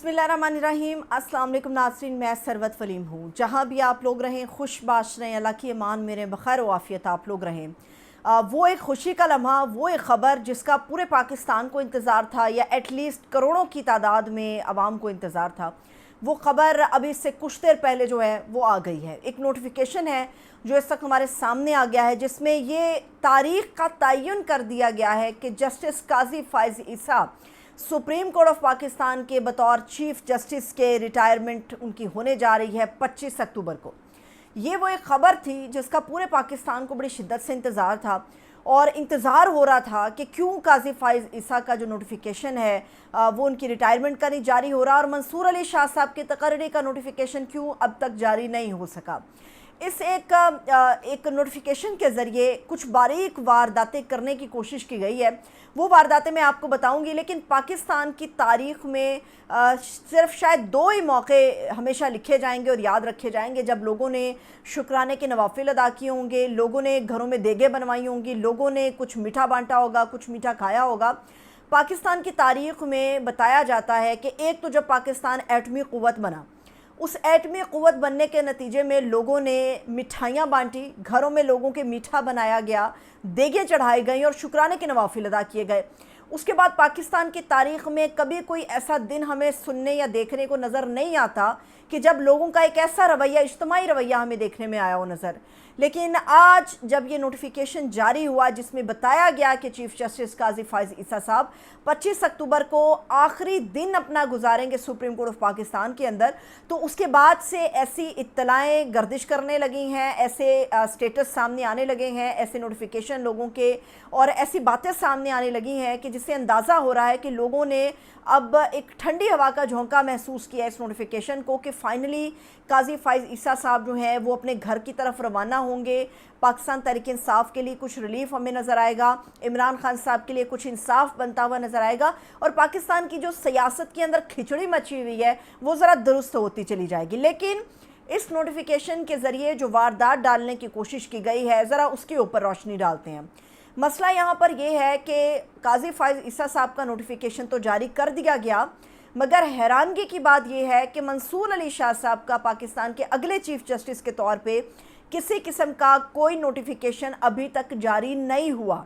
बिस्मिल्लाहिर्रहमानिर्रहीम। अस्सलाम वालेकुम नाज़रीन, मैं सरवत फलीम हूँ। जहाँ भी आप लोग रहें खुशबाश रहें, अल्लाह की अमान मेरे बखैर वाफ़ियत आप लोग रहें। वो एक खुशी का लम्हा, वो एक ख़बर जिसका पूरे पाकिस्तान को इंतज़ार था, या एटलीस्ट करोड़ों की तादाद में आवाम को इंतज़ार था। वो ख़बर अभी इससे कुछ देर पहले जो है वो आ गई है। एक नोटिफिकेशन है जो इस वक्त हमारे सामने आ गया है, जिसमें ये तारीख़ का तयन कर दिया गया है कि justice Qazi Faez Isa supreme court of Pakistan के बतौर चीफ जस्टिस के रिटायरमेंट उनकी होने जा रही है 25 अक्टूबर को। ये वो एक ख़बर थी जिसका पूरे पाकिस्तान को बड़ी शिद्दत से इंतज़ार था, और इंतज़ार हो रहा था कि क्यों काजी फ़ाइज़ ईसा का जो नोटिफिकेशन है वो उनकी रिटायरमेंट का नहीं जारी हो रहा, और मंसूर अली शाह साहब की तकर्री का नोटिफिकेशन क्यों अब तक जारी नहीं हो सका। इस एक नोटिफिकेशन के ज़रिए कुछ बारीक वारदातें करने की कोशिश की गई है। वो वारदातें मैं आपको बताऊंगी, लेकिन पाकिस्तान की तारीख़ में सिर्फ शायद दो ही मौके हमेशा लिखे जाएंगे और याद रखे जाएंगे, जब लोगों ने शुक्राने के नवाफिल अदा किए होंगे, लोगों ने घरों में देगें बनवाई होंगी, लोगों ने कुछ मीठा बांटा होगा, कुछ मीठा खाया होगा। पाकिस्तान की तारीख़ में बताया जाता है कि एक तो जब पाकिस्तान एटमी क़ुव्वत बना, उस एटमी क़ुव्वत बनने के नतीजे में लोगों ने मिठाइयाँ बांटी, घरों में लोगों के मीठा बनाया गया, देगें चढ़ाई गई और शुक्राने के नवाफिल अदा किए गए। उसके बाद पाकिस्तान की तारीख़ में कभी कोई ऐसा दिन हमें सुनने या देखने को नज़र नहीं आता कि जब लोगों का एक ऐसा रवैया, इज्तिमाई रवैया हमें देखने में आया हो नज़र। लेकिन आज जब ये नोटिफिकेशन जारी हुआ जिसमें बताया गया कि चीफ जस्टिस काजी फ़ाइज़ ईसा साहब 25 अक्टूबर को आखिरी दिन अपना गुजारेंगे सुप्रीम कोर्ट ऑफ पाकिस्तान के अंदर, तो उसके बाद से ऐसी इत्तलाएँ गर्दिश करने लगी हैं, ऐसे स्टेटस सामने आने लगे हैं, ऐसे नोटिफिकेशन लोगों के और ऐसी बातें सामने आने लगी हैं कि जिससे अंदाज़ा हो रहा है कि लोगों ने अब एक ठंडी हवा का झोंका महसूस किया इस नोटिफिकेशन को, कि फ़ाइनली काजी फ़ाइज़ ईसा साहब जो हैं वो अपने घर की तरफ रवाना होंगे। पाकिस्तान तहरीक इंसाफ के लिए कुछ रिलीफ हमें नज़र आएगा, इमरान खान साहब के लिए कुछ इंसाफ बनता हुआ नज़र आएगा, और पाकिस्तान की जो सियासत के अंदर खिचड़ी मची हुई है वो ज़रा दुरुस्त होती चली जाएगी। लेकिन इस नोटिफिकेशन के ज़रिए जो वारदात डालने की कोशिश की गई है, ज़रा उसके ऊपर रोशनी डालते हैं। मसला यहाँ पर यह है कि काजी फ़ाइज़ ईसा साहब का नोटिफिकेशन तो जारी कर दिया गया, मगर हैरानगी की बात यह है कि मंसूर अली शाह साहब का पाकिस्तान के अगले चीफ जस्टिस के तौर पे किसी किस्म का कोई नोटिफिकेशन अभी तक जारी नहीं हुआ।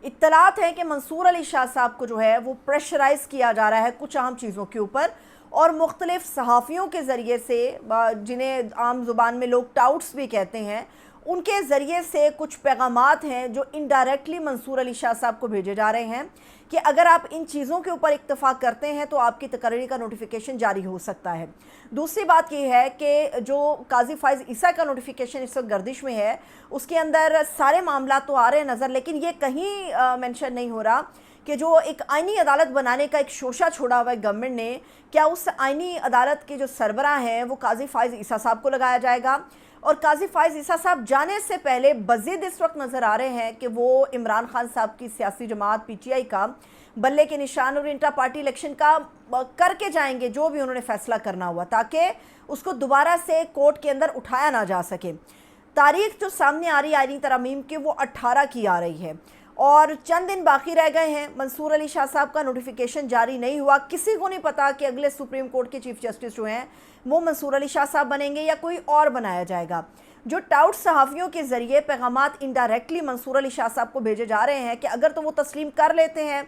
इत्तलात है कि मंसूर अली शाह साहब को जो है वो प्रेशराइज़ किया जा रहा है कुछ अहम चीज़ों के ऊपर, और मुख्तलिफ सहाफ़ियों के ज़रिए से, जिन्हें आम ज़ुबान में लोग टाउट्स भी कहते हैं, उनके ज़रिए से कुछ पैगामात हैं जो इनडायरेक्टली मंसूर अली शाह साहब को भेजे जा रहे हैं कि अगर आप इन चीज़ों के ऊपर इत्तफ़ाक़ करते हैं तो आपकी तकर्री का नोटिफिकेशन जारी हो सकता है। दूसरी बात यह है कि जो काजी फ़ाइज़ ईसा का नोटिफिकेशन इस वक्त गर्दिश में है, उसके अंदर सारे मामला तो आ रहे हैं नज़र, लेकिन ये कहीं मेंशन नहीं हो रहा कि जो एक आइनी अदालत बनाने का एक शोशा छोड़ा हुआ है गवर्नमेंट ने, क्या उस आइनी अदालत के जो सरबरा हैं वो काजी फ़ाइज़ ईसा साहब को लगाया जाएगा। और काजी फ़ाइज़ ईसा साहब जाने से पहले मज़ीद इस वक्त नज़र आ रहे हैं कि वो इमरान खान साहब की सियासी जमात PTI का बल्ले के निशान और इंट्रा पार्टी इलेक्शन का करके जाएंगे, जो भी उन्होंने फ़ैसला करना हुआ, ताकि उसको दोबारा से कोर्ट के अंदर उठाया ना जा सके। तारीख जो सामने आ रही है आईनी तरमीम की, वो 18 की आ रही है और चंद दिन बाकी रह गए हैं। मंसूर अली शाह साहब का नोटिफिकेशन जारी नहीं हुआ। किसी को नहीं पता कि अगले सुप्रीम कोर्ट के चीफ जस्टिस जो हैं वो मंसूर अली शाह साहब बनेंगे या कोई और बनाया जाएगा। जो टाउट सहाफ़ियों के ज़रिए पैगामात इनडायरेक्टली मंसूर अली शाह साहब को भेजे जा रहे हैं कि अगर तो वो तस्लीम कर लेते हैं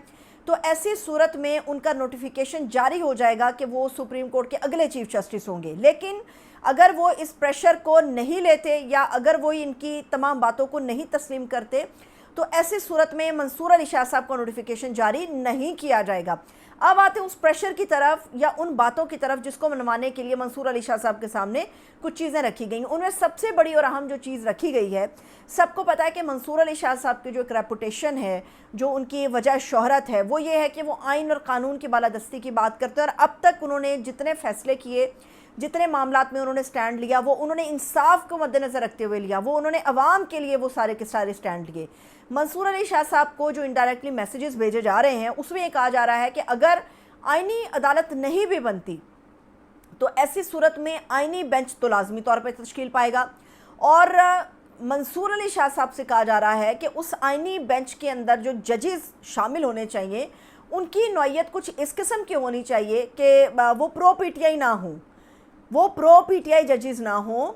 तो ऐसी सूरत में उनका नोटिफिकेशन जारी हो जाएगा कि वो सुप्रीम कोर्ट के अगले चीफ जस्टिस होंगे। लेकिन अगर वो इस प्रेशर को नहीं लेते या अगर वो इनकी तमाम बातों को नहीं तस्लीम करते तो ऐसी सूरत में मंसूर अली शाह साहब का नोटिफिकेशन जारी नहीं किया जाएगा। अब आते हैं उस प्रेशर की तरफ या उन बातों की तरफ जिसको मनवाने के लिए मंसूर अली शाह साहब के सामने कुछ चीज़ें रखी गई। उनमें सबसे बड़ी और अहम जो चीज़ रखी गई है, सबको पता है कि मंसूर अली शाह साहब की जो एक रेपुटेशन है, जो उनकी वजह शोहरत है, वो ये है कि वो आइन और कानून की बालादस्ती की बात करते हैं। और अब तक उन्होंने जितने फ़ैसले किए, जितने मामलात में उन्होंने स्टैंड लिया, वो उन्होंने इंसाफ को मद्देनज़र रखते हुए लिया, वो उन्होंने अवाम के लिए वो सारे के सारे स्टैंड लिए। मंसूर अली शाह साहब को जो इनडायरेक्टली मैसेजेस भेजे जा रहे हैं उसमें ये कहा जा रहा है कि अगर आइनी अदालत नहीं भी बनती तो ऐसी सूरत में आइनी बेंच तो लाजमी तौर पर तश्कील पाएगा, और मंसूर अली शाह साहब से कहा जा रहा है कि उस आइनी बेंच के अंदर जो जजेस शामिल होने चाहिए ان کی نوعیت کچھ اس قسم کی ہونی چاہیے کہ وہ پرو پی ٹی آئی نہ ہوں، وہ پرو پی ٹی آئی ججز نہ ہوں،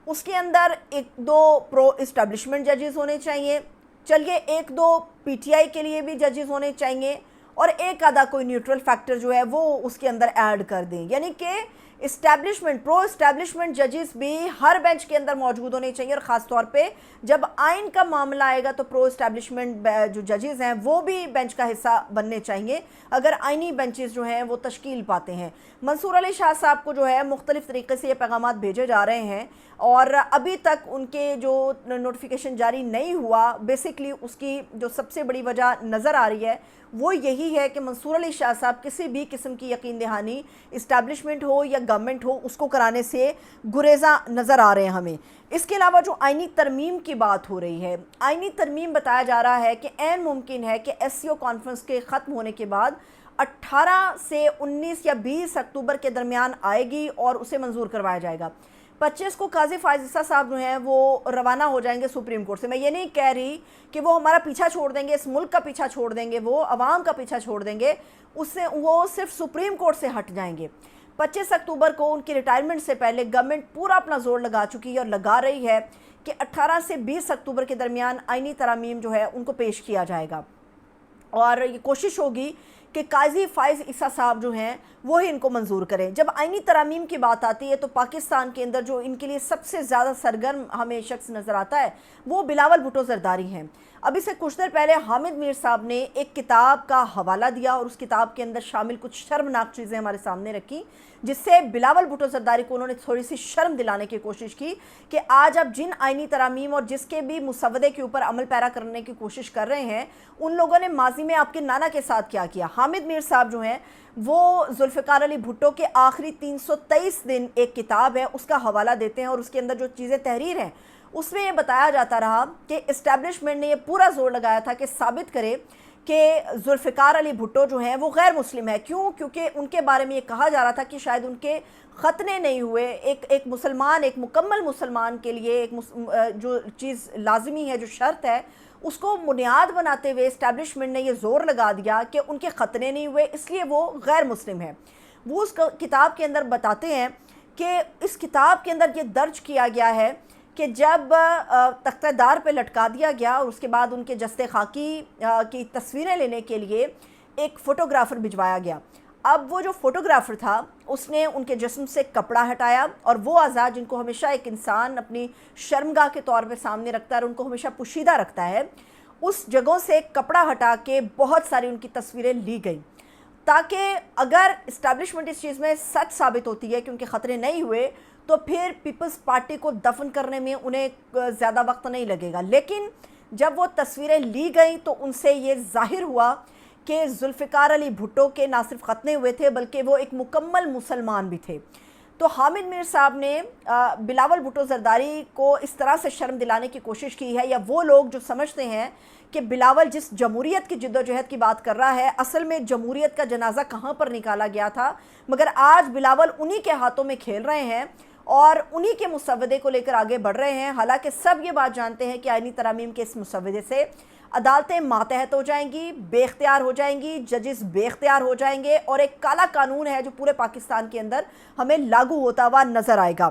اس کے اندر ایک دو پرو اسٹیبلشمنٹ ججز ہونے چاہیے، چلیے ایک دو پی ٹی آئی کے لیے بھی ججز ہونے چاہیے، اور ایک آدھا کوئی نیوٹرل فیکٹر جو ہے وہ اس کے اندر ایڈ کر دیں، یعنی کہ اسٹیبلشمنٹ پرو اسٹیبلشمنٹ ججز بھی ہر بینچ کے اندر موجود ہونے چاہیے، اور خاص طور پہ جب آئین کا معاملہ آئے گا تو پرو اسٹیبلشمنٹ جو ججز ہیں وہ بھی بینچ کا حصہ بننے چاہیے اگر آئینی بینچز جو ہیں وہ تشکیل پاتے ہیں۔ منصور علی شاہ صاحب کو جو ہے مختلف طریقے سے یہ پیغامات بھیجے جا رہے ہیں، اور ابھی تک ان کے جو نوٹیفیکیشن جاری نہیں ہوا، بیسکلی اس کی جو سب سے بڑی وجہ نظر آ رہی ہے وہ یہی ہے کہ منصور علی شاہ صاحب کسی بھی قسم کی یقین دہانی اسٹیبلشمنٹ ہو یا گورنمنٹ ہو اس کو کرانے سے گریزاں نظر آ رہے ہیں ہمیں۔ اس کے علاوہ جو آئینی ترمیم کی بات ہو رہی ہے، آئینی ترمیم بتایا جا رہا ہے کہ عین ممکن ہے کہ ایس سی او کانفرنس کے ختم ہونے کے بعد 18 سے 19 یا 20 اکتوبر کے درمیان آئے گی اور اسے منظور کروایا جائے گا۔ 25 کو قاضی فائز عیسیٰ صاحب جو ہیں وہ روانہ ہو جائیں گے سپریم کورٹ سے۔ میں یہ نہیں کہہ رہی کہ وہ ہمارا پیچھا چھوڑ دیں گے، اس ملک کا پیچھا چھوڑ دیں گے، وہ عوام کا پیچھا چھوڑ دیں گے، اس سے وہ صرف سپریم کورٹ سے ہٹ جائیں گے۔ 25 اکتوبر کو ان کی ریٹائرمنٹ سے پہلے گورنمنٹ پورا اپنا زور لگا چکی ہے اور لگا رہی ہے کہ 18 سے 20 اکتوبر کے درمیان آئینی ترامیم جو ہے ان کو پیش کیا جائے گا، اور یہ کوشش ہوگی کہ قاضی فائز عیسیٰ صاحب جو ہیں وہی ان کو منظور کریں۔ جب آئینی ترامیم کی بات آتی ہے تو پاکستان کے اندر جو ان کے لیے سب سے زیادہ سرگرم ہمیں شخص نظر آتا ہے وہ بلاول بھٹو زرداری ہیں۔ ابھی سے کچھ دیر پہلے حامد میر صاحب نے ایک کتاب کا حوالہ دیا اور اس کتاب کے اندر شامل کچھ شرمناک چیزیں ہمارے سامنے رکھی، جس سے بلاول بھٹو زرداری کو انہوں نے تھوڑی سی شرم دلانے کی کوشش کی کہ آج اب جن آئینی ترامیم اور جس کے بھی مسودے کے اوپر عمل پیرا کرنے کی کوشش کر رہے ہیں ان لوگوں نے ماضی میں آپ کے نانا کے ساتھ کیا کیا۔ حامد میر صاحب جو ہیں وہ ذوالفقار علی بھٹو کے آخری 323 دن ایک کتاب ہے اس کا حوالہ دیتے ہیں، اور اس کے اندر جو چیزیں تحریر ہیں اس میں یہ بتایا جاتا رہا کہ اسٹیبلشمنٹ نے یہ پورا زور لگایا تھا کہ ثابت کرے کہ ذوالفقار علی بھٹو جو ہیں وہ غیر مسلم ہے۔ کیوں؟ کیونکہ ان کے بارے میں یہ کہا جا رہا تھا کہ شاید ان کے ختنے نہیں ہوئے۔ ایک مسلمان، ایک مکمل مسلمان کے لیے ایک جو چیز لازمی ہے، جو شرط ہے، اس کو بنیاد بناتے ہوئے اسٹیبلشمنٹ نے یہ زور لگا دیا کہ ان کے ختنے نہیں ہوئے، اس لیے وہ غیر مسلم ہے۔ وہ اس کتاب کے اندر بتاتے ہیں کہ اس کتاب کے اندر یہ درج کیا گیا ہے کہ جب تختہ دار پہ لٹکا دیا گیا اور اس کے بعد ان کے جسد خاکی کی تصویریں لینے کے لیے ایک فوٹوگرافر بھجوایا گیا۔ اب وہ جو فوٹوگرافر تھا اس نے ان کے جسم سے کپڑا ہٹایا، اور وہ اعضاء جن کو ہمیشہ ایک انسان اپنی شرمگاہ کے طور پہ سامنے رکھتا ہے اور ان کو ہمیشہ پوشیدہ رکھتا ہے، اس جگہوں سے کپڑا ہٹا کے بہت ساری ان کی تصویریں لی گئیں، تاکہ اگر اسٹیبلشمنٹ اس چیز میں سچ ثابت ہوتی ہے کہ ان کے خطرے نہیں ہوئے تو پھر پیپلز پارٹی کو دفن کرنے میں انہیں زیادہ وقت نہیں لگے گا۔ لیکن جب وہ تصویریں لی گئیں تو ان سے یہ ظاہر ہوا کہ ذوالفقار علی بھٹو کے نہ صرف ختنے ہوئے تھے بلکہ وہ ایک مکمل مسلمان بھی تھے۔ تو حامد میر صاحب نے بلاول بھٹو زرداری کو اس طرح سے شرم دلانے کی کوشش کی ہے، یا وہ لوگ جو سمجھتے ہیں کہ بلاول جس جمہوریت کی جد و جہد کی بات کر رہا ہے، اصل میں جمہوریت کا جنازہ کہاں پر نکالا گیا تھا، مگر آج بلاول انہی کے ہاتھوں میں کھیل رہے ہیں اور انہی کے مسودے کو لے کر آگے بڑھ رہے ہیں۔ حالانکہ سب یہ بات جانتے ہیں کہ آئینی ترامیم کے اس مسودے سے عدالتیں ماتحت ہو جائیں گی، بے اختیار ہو جائیں گی، ججز بے اختیار ہو جائیں گے، اور ایک کالا قانون ہے جو پورے پاکستان کے اندر ہمیں لاگو ہوتا ہوا نظر آئے گا۔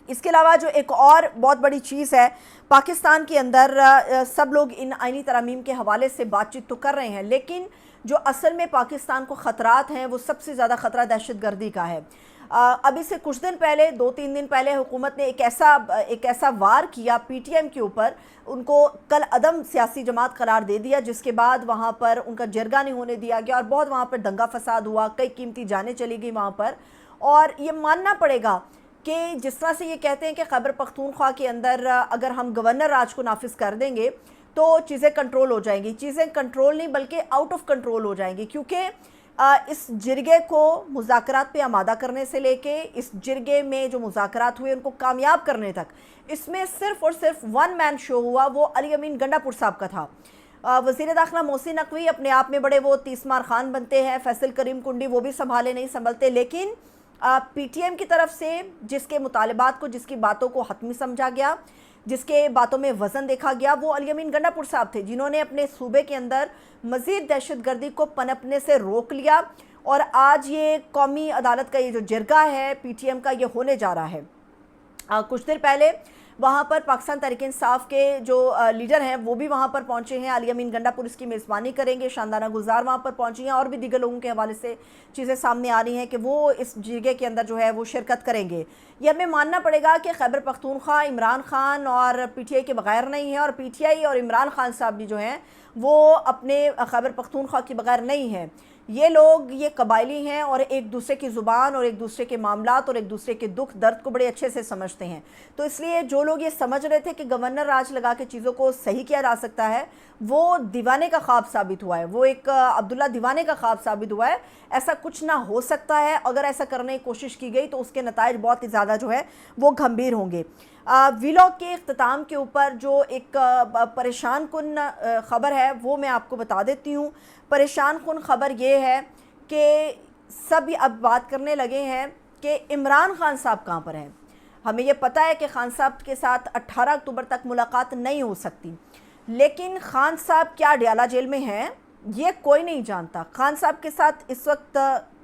اس کے علاوہ جو ایک اور بہت بڑی چیز ہے پاکستان کے اندر، سب لوگ ان آئینی ترامیم کے حوالے سے بات چیت تو کر رہے ہیں، لیکن جو اصل میں پاکستان کو خطرات ہیں وہ سب سے زیادہ خطرہ دہشت گردی کا ہے۔ ابھی سے کچھ دن پہلے، 2-3 دن پہلے حکومت نے ایک ایسا وار کیا پی ٹی ایم کے اوپر، ان کو کل عدم سیاسی جماعت قرار دے دیا، جس کے بعد وہاں پر ان کا جرگہ نہیں ہونے دیا گیا اور بہت وہاں پر دنگا فساد ہوا، کئی قیمتی جانیں چلی گئی وہاں پر۔ اور یہ ماننا پڑے گا کہ جس طرح سے یہ کہتے ہیں کہ خیبر پختونخوا کے اندر اگر ہم گورنر راج کو نافذ کر دیں گے تو چیزیں کنٹرول ہو جائیں گی، چیزیں کنٹرول نہیں بلکہ آؤٹ آف کنٹرول ہو جائیں گی، کیونکہ اس جرگے کو مذاکرات پہ آمادہ کرنے سے لے کے اس جرگے میں جو مذاکرات ہوئے ان کو کامیاب کرنے تک، اس میں صرف اور صرف ون مین شو ہوا، وہ علی امین گنڈا پور صاحب کا تھا۔ وزیر داخلہ محسن نقوی اپنے آپ میں بڑے وہ تیسمار خان بنتے ہیں، فیصل کریم کنڈی وہ بھی سنبھالے نہیں سنبھلتے، لیکن پی ٹی ایم کی طرف سے جس کے مطالبات کو، جس کی باتوں کو حتمی سمجھا گیا، जिसके बातों में वज़न देखा गया वो अली अमीन गंडापुर साहब थे, जिन्होंने अपने सूबे के अंदर मज़ीद दहशतगर्दी को पनपने से रोक लिया। और आज ये कौमी अदालत का ये जो जिरगा है PTM का, ये होने जा रहा है। कुछ देर पहले वहाँ पर पाकिस्तान तहरीक इंसाफ के जो लीडर हैं वो भी वहाँ पर पहुँचे हैं। अली अमीन गंडापुर इसकी मेज़बानी करेंगे, शानदाना गुलजार वहाँ पर पहुँची हैं, और भी दीगर लोगों के हवाले से चीज़ें सामने आ रही हैं कि वो इस जिरगे के अंदर जो है वो शिरकत करेंगे। ये हमें मानना पड़ेगा कि खैबर पख्तूनख्वा इमरान खान और PTI के बगैर नहीं है, और PTI और इमरान खान साहब भी जो हैं वो अपने खैबर पख्तूनख्वा के बगैर नहीं हैं। ये लोग ये कबायली हैं और एक दूसरे की ज़ुबान और एक दूसरे के मामलात और एक दूसरे के दुख दर्द को बड़े अच्छे से समझते हैं। तो इसलिए जो लोग ये समझ रहे थे कि गवर्नर राज लगा के चीज़ों को सही किया जा सकता है, वो दीवाने का ख्वाब साबित हुआ है, वो एक अब्दुल्ला दीवाने का ख्वाब साबित हुआ है। ऐसा कुछ ना हो सकता है। अगर ऐसा करने की कोशिश की गई तो उसके नताइज बहुत ही ज़्यादा जो है वो गंभीर होंगे। व्लॉग के इख्तिताम के ऊपर जो एक परेशान कुन ख़बर है वो मैं आपको बता देती हूँ। परेशान कुन ख़बर ये है कि सब अब बात करने लगे हैं कि इमरान खान साहब कहाँ पर हैं। हमें ये पता है कि खान साहब के साथ 18 अक्टूबर तक मुलाकात नहीं हो सकती, लेकिन खान साहब क्या अडयाला जेल में हैं ये कोई नहीं जानता। खान साहब के साथ इस वक्त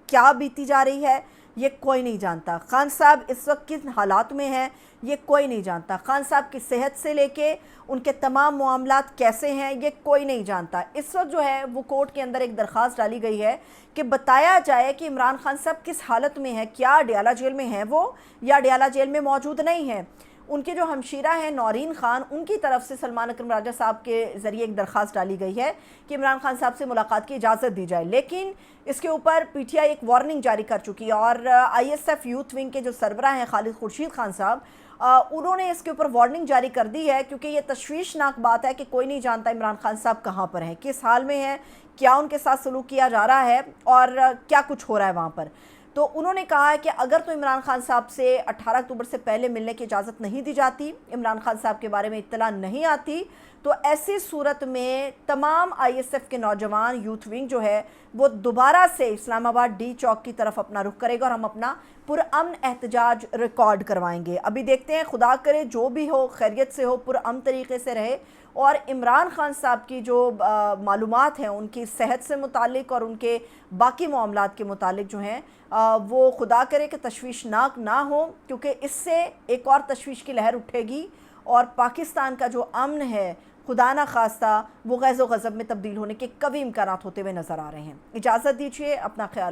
क्या बीती जा रही है ये कोई नहीं जानता। खान साहब इस वक्त किस हालात में हैं ये कोई नहीं जानता। खान साहब की सेहत से लेके उनके तमाम मामलात कैसे हैं ये कोई नहीं जानता। इस वक्त जो है वो कोर्ट के अंदर एक दरख्वास्त डाली गई है कि बताया जाए कि इमरान खान साहब किस हालत में हैं, क्या अडयाला जेल में हैं वो या अडयाला जेल में मौजूद नहीं हैं। उनके जो हमशीरा हैं नौरीन खान, उनकी तरफ से सलमान अकरम राजा साहब के ज़रिए एक दरख्वास्त डाली गई है कि इमरान खान साहब से मुलाकात की इजाज़त दी जाए, लेकिन इसके ऊपर PTI एक वार्निंग जारी कर चुकी है। और ISF यूथ विंग के जो सरबराह हैं खालिद खुर्शीद खान साहब, उन्होंने इसके ऊपर वार्निंग जारी कर दी है, क्योंकि ये तशवीशनाक बात है कि कोई नहीं जानता इमरान खान साहब कहाँ पर हैं, किस हाल में हैं, क्या उनके साथ सलूक किया जा रहा है और क्या कुछ हो रहा है वहाँ पर। तो उन्होंने कहा है कि अगर तो इमरान खान साहब से 18 अक्टूबर से पहले मिलने की इजाज़त नहीं दी जाती, इमरान खान साहब के बारे में इत्तला नहीं आती, तो ऐसी सूरत में तमाम ISF के नौजवान यूथ विंग जो है वो दोबारा से इस्लामाबाद D चौक की तरफ अपना रुख करेगा और हम अपना पुरअमन एहतजाज रिकॉर्ड करवाएंगे। अभी देखते हैं, खुदा करे जो भी हो खैरियत से हो, पुरअमन तरीके से रहे, और इमरान खान साहब की जो मालूमात हैं उनकी सेहत से मुतालिक और उनके बाकी मामलात के मुतालिक जो हैं वो खुदा करे कि तशवीशनाक ना हो, क्योंकि इससे एक और तशवीश की लहर उठेगी और पाकिस्तान का जो अमन है खुदा ना खास्ता वो गैज़ो गज़ब में तब्दील होने के कभी इम्कानात होते हुए नज़र आ रहे हैं। इजाज़त दीजिए, अपना ख्याल